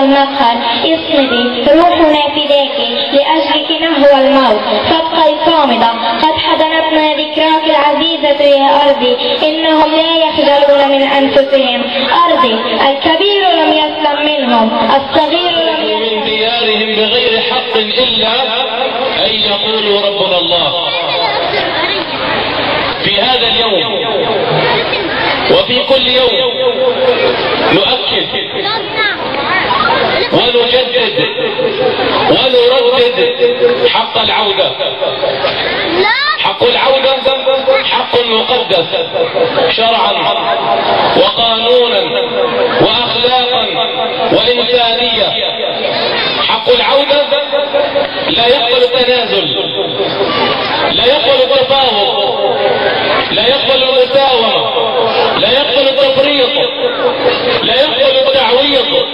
المقهى اصمدي روحنا فداك لأجلك نهوى الموت فابقي صامدة قد حضنتنا ذكراك العزيزة يا أرضي إنهم لا يخجلون من أنفسهم أرضي الكبير لم يسلم منهم الصغير لم من ديارهم بغير حق إلا أن يقولوا ربنا الله. في هذا اليوم وفي كل يوم نؤكد ونجدد ونردد حق العودة. حق العودة حق مقدس شرعا وقانونا وأخلاقا وإنسانية. حق العودة لا يقبل التنازل، لا يقبل التفاوض، لا يقبل المساومة، لا يقبل التفريط، لا يقبل التعويض.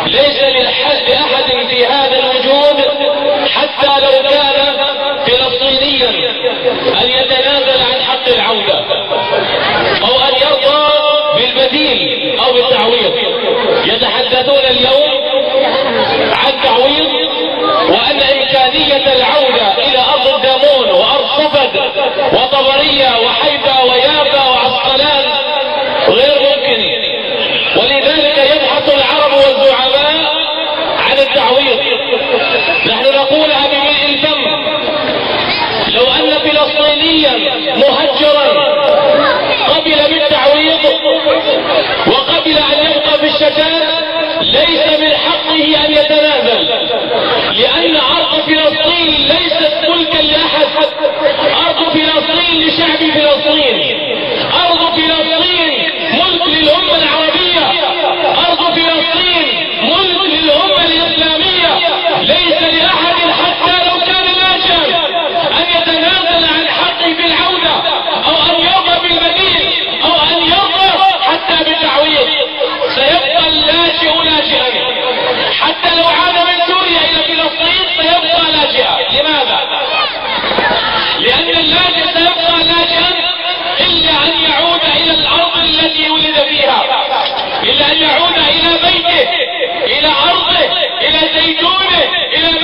ليس لأحد في هذا الوجود حتى لو كان فلسطينيا أن يتنازل عن حق العودة أو أن يرضى بالبديل أو بالتعويض. يتحدثون اليوم عن تعويض وأن إمكانية العودة إلى أرض الدامون وأرض صفد وطبرية وحيفا ويافا وعسقلان غير ممكن. ولذلك يبحث العرب والزعماء عن التعويض. نحن نقولها بملء الفم. لو أن فلسطينيا مهجرا قبل بالتعويض وقبل أن يبقى في الشتات ليس من حقه أن يتنازل، لأن أرض فلسطين ليست ملكا لأحد. أرض فلسطين لشعب فلسطين. أرض فلسطين ملك للأمة العربية. أرض فلسطين ملك للأمة الإسلامية. ليس لأحد حتى لو كان ناشئا أن يتنازل عن حقه في العودة أو أن يرضى بالبديل أو أن يرضى حتى بالتعويض. سيبقى الناشئ ناشئا حتى لو عاد من سوريا إلى فلسطين سيبقى ناشئا. لماذا؟ لأن الناشئ سيبقى ناشئا إلا أن يعود إلى الأرض التي ولد فيها، إلا أن يعود إلى بيته، إلى أرضه، إلى زيتونه، إلى